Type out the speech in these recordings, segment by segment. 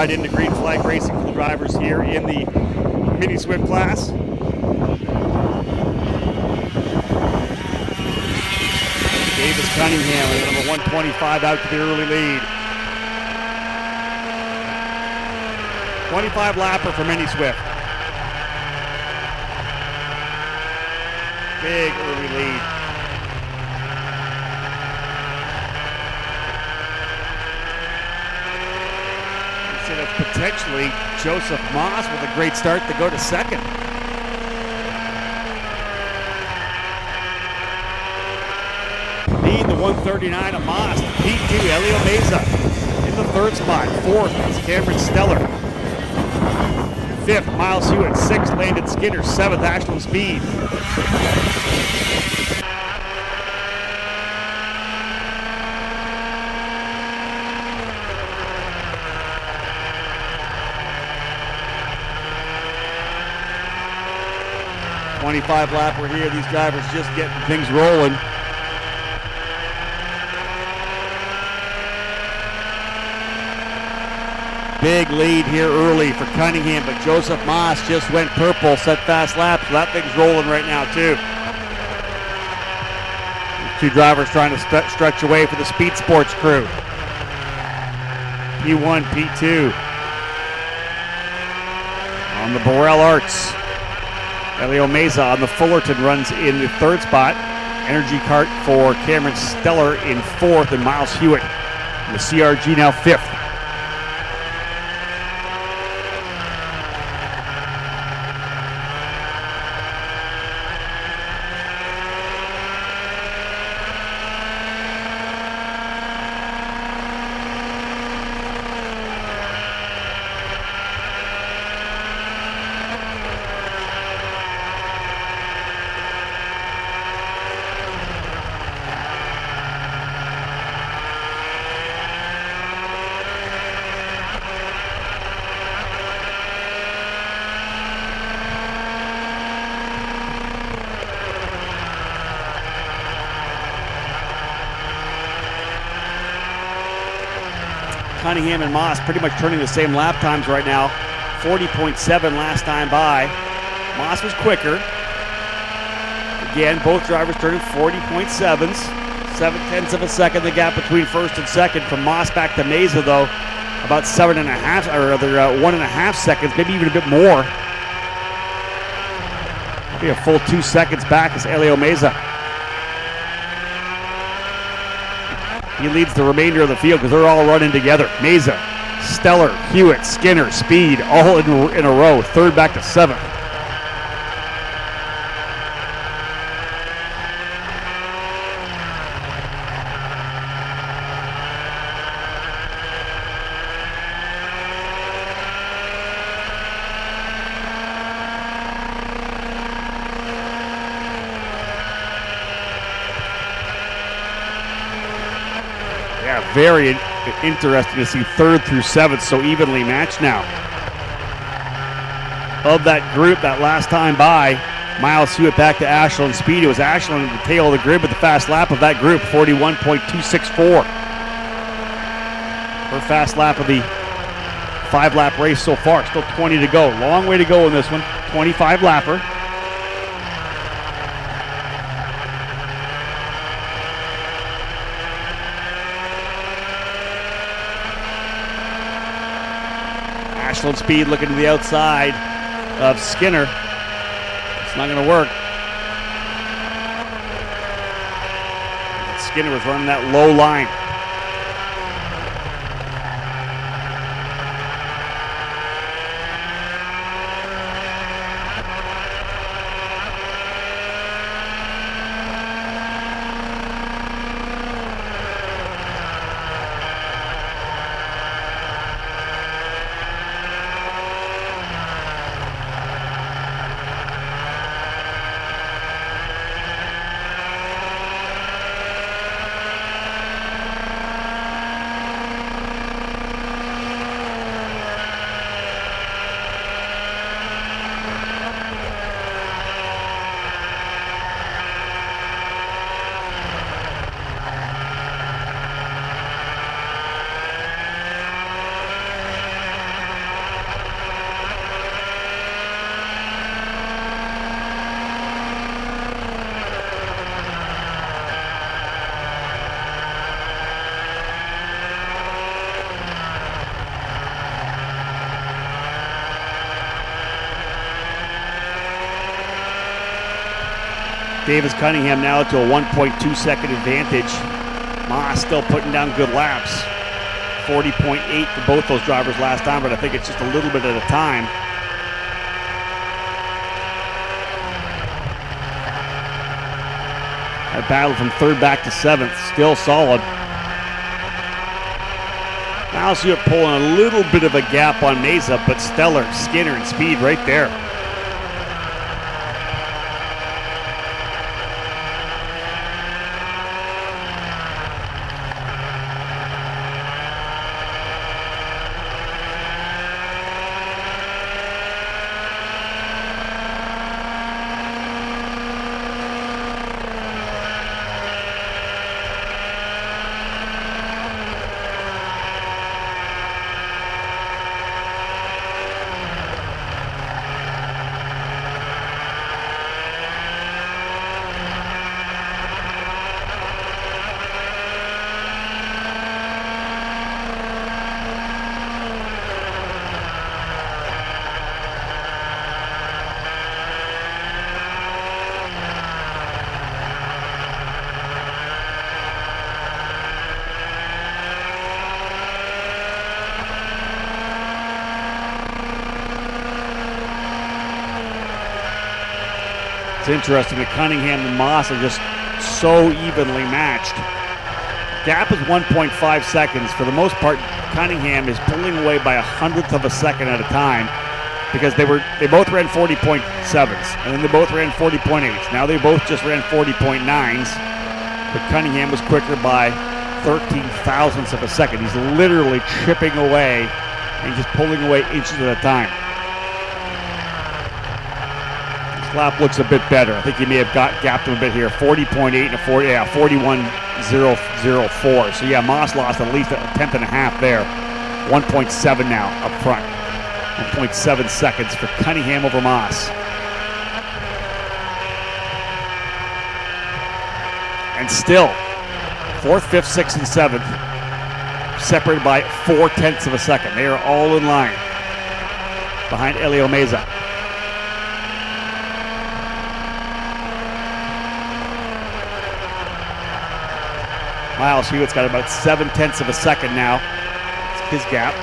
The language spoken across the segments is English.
right into green flag racing for the drivers here in the Mini Swift class. Davis Cunningham with number 125 out to the early lead. 25 lapper for Mini Swift. Big early lead. So that's potentially Joseph Moss with a great start to go to second. Lead the 139 of Moss. P2, Elio Meza in the third spot. Fourth is Cameron Stellar. Fifth, Miles Hewitt. Sixth, Landon Skinner. Seventh, Ashlyn Speed. .25 lapper here. These drivers just getting things rolling. Big lead here early for Cunningham, but Joseph Moss just went purple, set fast laps, so that thing's rolling right now too. Two drivers trying to stretch away for the Speed Sports crew. P1, P2. On the Burrell Arts, Elio Meza on the Fullerton runs in the third spot. Energy Kart for Cameron Stellar in fourth, and Miles Hewitt in the CRG now fifth. Cunningham and Moss pretty much turning the same lap times right now. 40.7 last time by. Moss was quicker. Again, both drivers turning 40.7s. 0.7 of a second, the gap between first and second. From Moss back to Meza, though, about 7.5, or rather 1.5 seconds, maybe even a bit more. Maybe a full 2 seconds back is Elio Meza. He leads the remainder of the field because they're all running together. Meza, Stellar, Hewitt, Skinner, Speed, all in a row. Third back to seventh. Very interesting to see third through seventh so evenly matched now. Of that group that last time by, Miles Hewitt back to Ashlyn Speed. It was Ashlyn at the tail of the grid with the fast lap of that group, 41.264. Her fast lap of the 5-lap race so far. Still 20 to go. Long way to go in this one. 25 lapper. Ashlyn Speed looking to the outside of Skinner. It's not going to work. Skinner was running that low line. Davis Cunningham now to a 1.2 second advantage. Moss still putting down good laps. 40.8 for both those drivers last time, but I think it's just a little bit at a time. That battle from third back to seventh, still solid. Now see it pulling a little bit of a gap on Mesa, but Stellar, Skinner, and Speed right there. It's interesting that Cunningham and Moss are just so evenly matched. Gap is 1.5 seconds. For the most part, Cunningham is pulling away by 1/100th of a second at a time because they both ran 40.7s and then they both ran 40.8s. Now they both just ran 40.9s, but Cunningham was quicker by 13 thousandths of a second. He's literally chipping away and just pulling away inches at a time. Lap looks a bit better. I think he may have gapped him a bit here. 40.8 and a 41.004. So yeah, Moss lost at least a 1/10 and a half there. 1.7 now up front. 1.7 seconds for Cunningham over Moss. And still, 4th, 5th, 6th, and 7th separated by 0.4 of a second. They are all in line behind Elio Meza. Miles Hewitt's got about 0.7 of a second now. It's his gap.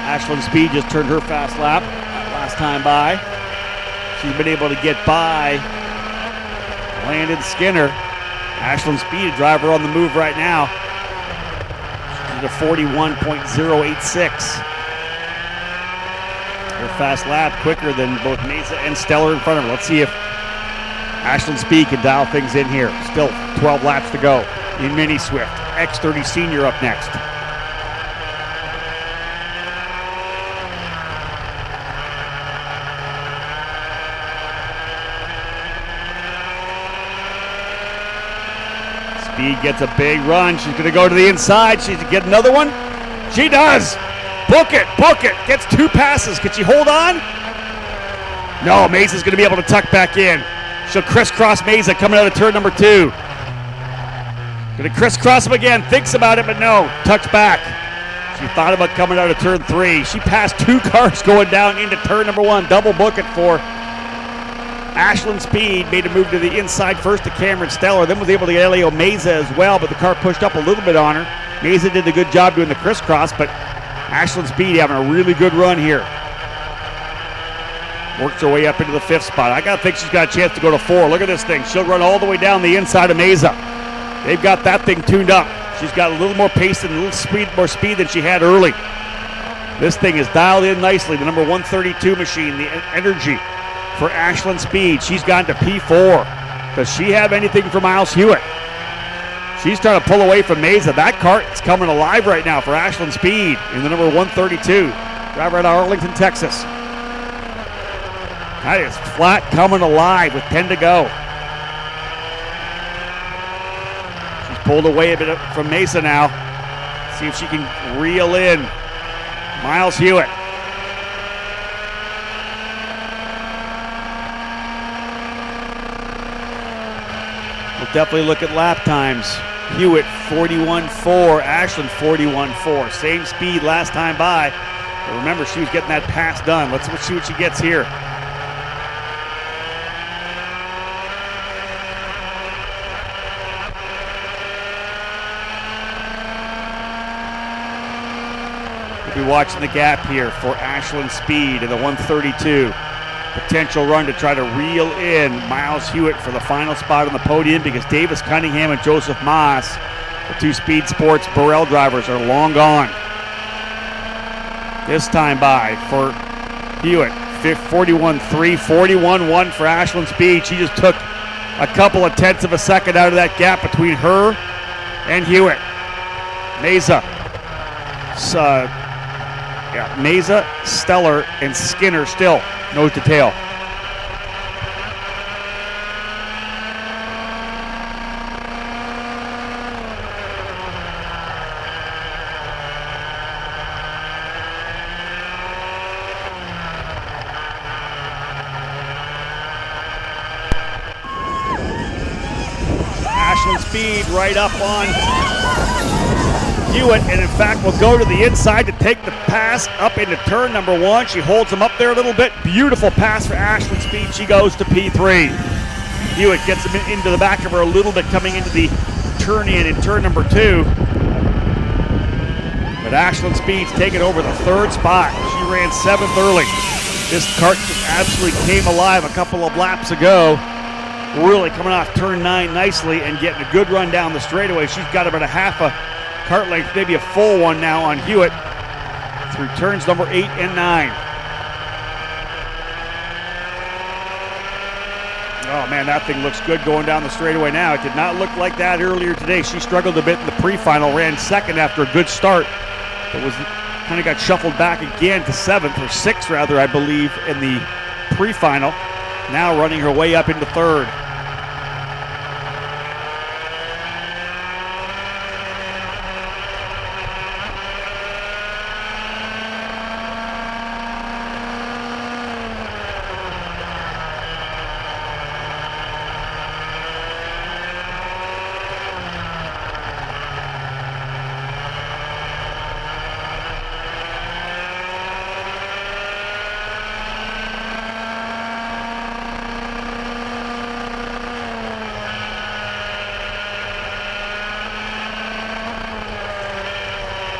Ashlyn Speed just turned her fast lap last time by. She's been able to get by Landon Skinner. Ashlyn Speed, a driver on the move right now. She's at 41.086. Her fast lap quicker than both Mesa and Stellar in front of her. Let's see if Ashlyn Speed can dial things in here. Still 12 laps to go in Mini Swift. X30 Senior up next. Speed gets a big run. She's going to go to the inside. She's going to get another one. She does. Book it. Book it. Gets 2 passes. Can she hold on? No, Mesa's going to be able to tuck back in. She'll crisscross Mesa coming out of turn number 2. Going to crisscross him again. Thinks about it, but no. Tucks back. She thought about coming out of turn 3. She passed 2 cars going down into turn number 1. Double book it for Ashlyn Speed. Made a move to the inside first to Cameron Stellar, then was able to get Elio Mesa as well, but the car pushed up a little bit on her. Mesa did a good job doing the crisscross, but Ashlyn Speed having a really good run here. Works her way up into the 5th spot. I gotta think she's got a chance to go to 4. Look at this thing. She'll run all the way down the inside of Mesa. They've got that thing tuned up. She's got a little more pace and a little more speed than she had early. This thing is dialed in nicely. The number 132 machine, the energy for Ashlyn Speed. She's gone to P4. Does she have anything for Miles Hewitt? She's trying to pull away from Mesa. That kart is coming alive right now for Ashlyn Speed in the number 132. Driver out of Arlington, Texas. That is flat coming alive with 10 to go. She's pulled away a bit from Mesa now. See if she can reel in Miles Hewitt. We'll definitely look at lap times. Hewitt 41.4, Ashlyn 41.4. Same speed last time by. But remember, she was getting that pass done. Let's see what she gets here. We'll be watching the gap here for Ashlyn Speed in the 132. Potential run to try to reel in Miles Hewitt for the final spot on the podium, because Davis Cunningham and Joseph Moss, the two Speed Sports Burrell drivers, are long gone. This time by for Hewitt, 41.3, 41.1 for Ashlyn Speed. She just took a couple of tenths of a second out of that gap between her and Hewitt. Mesa, Mesa, Stellar, and Skinner still nose to tail. Ashlyn Speed right up on Hewitt, and in fact will go to the inside to take the pass up into turn number 1. She holds him up there a little bit. Beautiful pass for Ashlyn Speed. She goes to P3. Hewitt gets him into the back of her a little bit coming into the turn in turn number 2. But Ashlyn Speed's taking over the 3rd spot. She ran 7th early. This kart just absolutely came alive a couple of laps ago. Really coming off turn 9 nicely and getting a good run down the straightaway. She's got about a half a kart length, maybe a full one now on Hewitt through turns number 8 and 9. Oh man, that thing looks good going down the straightaway now. It did not look like that earlier today. She struggled a bit in the pre-final, ran 2nd after a good start, but was kind of got shuffled back again to 7th, or 6th rather, I believe, in the pre-final. Now running her way up into 3rd.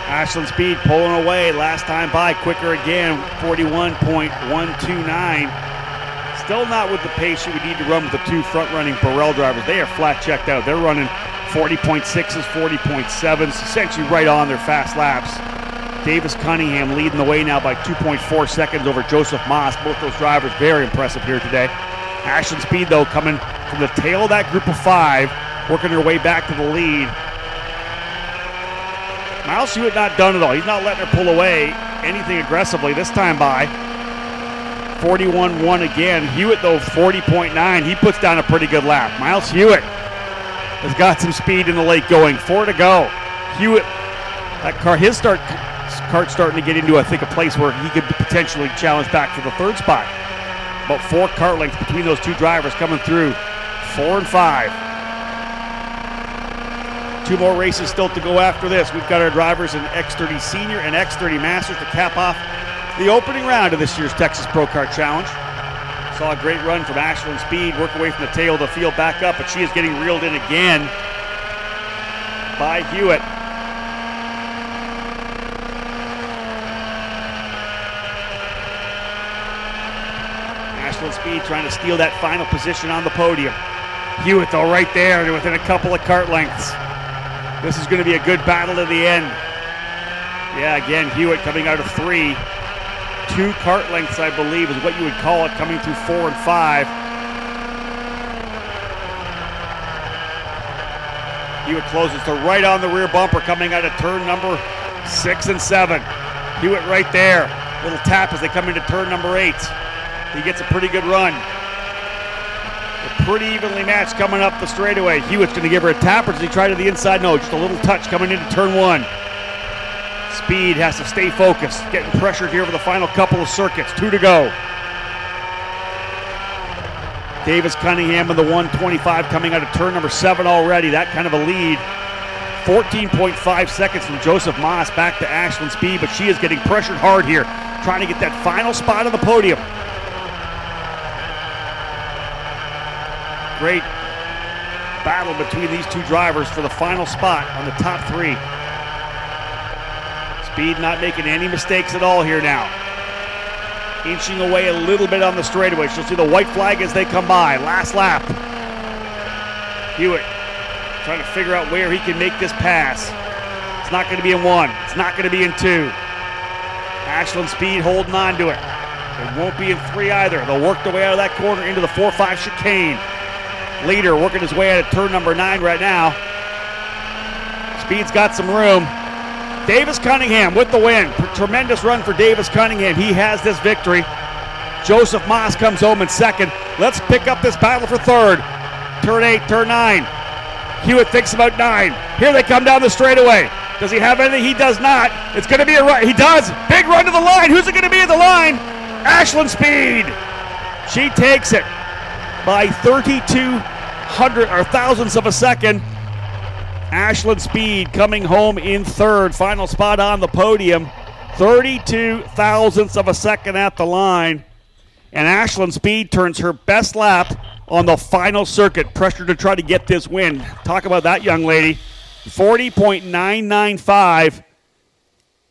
Ashlyn Speed pulling away last time by, quicker again, 41.129. Still not with the pace she would need to run with the two front-running Burrell drivers. They are flat checked out. They're running 40.6s, 40.7s, essentially right on their fast laps. Davis Cunningham leading the way now by 2.4 seconds over Joseph Moss. Both those drivers very impressive here today. Ashlyn Speed, though, coming from the tail of that group of 5, working her way back to the lead. Miles Hewitt not done at all. He's not letting her pull away anything aggressively this time by. 41.1 again. Hewitt, though, 40.9. He puts down a pretty good lap. Miles Hewitt has got some speed in the late going. 4 to go. Hewitt, that car, his kart's starting to get into, I think, a place where he could potentially challenge back for the 3rd spot. About 4 kart lengths between those two drivers coming through. 4 and 5. 2 more races still to go after this. We've got our drivers in X30 Senior and X30 Masters to cap off the opening round of this year's Texas ProKart Challenge. Saw a great run from Ashlyn Speed, work away from the tail of the field back up, but she is getting reeled in again by Hewitt. Ashlyn Speed trying to steal that final position on the podium. Hewitt, though, right there within a couple of kart lengths. This is going to be a good battle to the end. Yeah, again, Hewitt coming out of 3. 2 kart lengths, I believe, is what you would call it, coming through 4 and 5. Hewitt closes to right on the rear bumper coming out of turn number 6 and 7. Hewitt right there. Little tap as they come into turn number 8. He gets a pretty good run. They're pretty evenly matched coming up the straightaway. Hewitt's going to give her a tap, or does he try to the inside? No, just a little touch coming into turn 1. Speed has to stay focused, getting pressured here for the final couple of circuits. 2 to go. Davis Cunningham in the 125 coming out of turn number 7 already. That kind of a lead. 14.5 seconds from Joseph Moss back to Ashlyn Speed, but she is getting pressured hard here, trying to get that final spot on the podium. Great battle between these 2 drivers for the final spot on the top 3. Speed not making any mistakes at all here now. Inching away a little bit on the straightaway. She'll see the white flag as they come by. Last lap. Hewitt trying to figure out where he can make this pass. It's not going to be in 1. It's not going to be in 2. Ashlyn Speed holding on to it. It won't be in 3 either. They'll work their way out of that corner into the 4-5 chicane. Leader working his way out of turn number 9 right now. Speed's got some room. Davis Cunningham with the win. Tremendous run for Davis Cunningham. He has this victory. Joseph Moss comes home in 2nd. Let's pick up this battle for 3rd. Turn 8, turn 9. Hewitt thinks about 9. Here they come down the straightaway. Does he have anything? He does not. It's going to be a run. He does. Big run to the line. Who's it going to be at the line? Ashlyn Speed. She takes it by 32 thousandths of a second. Ashlyn Speed coming home in 3rd. Final spot on the podium. 32 thousandths of a second at the line. And Ashlyn Speed turns her best lap on the final circuit. Pressure to try to get this win. Talk about that young lady. 40.995.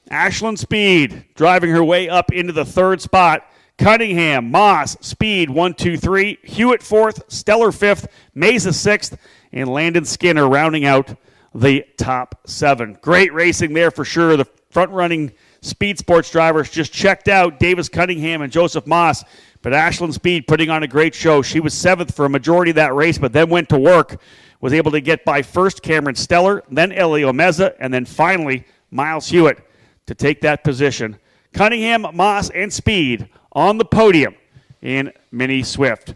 Ashlyn Speed driving her way up into the 3rd spot. Cunningham, Moss, Speed, 1, 2, 3. Hewitt 4th, Stellar 5th, Mesa 6th, and Landon Skinner rounding out the top 7. Great racing there for sure. The front-running Speed Sports drivers just checked out, Davis Cunningham and Joseph Moss, but Ashlyn Speed putting on a great show. She was 7th for a majority of that race, but then went to work, was able to get by first Cameron Stellar, then Elio Meza, and then finally Miles Hewitt to take that position. Cunningham, Moss, and Speed on the podium in Mini Swift.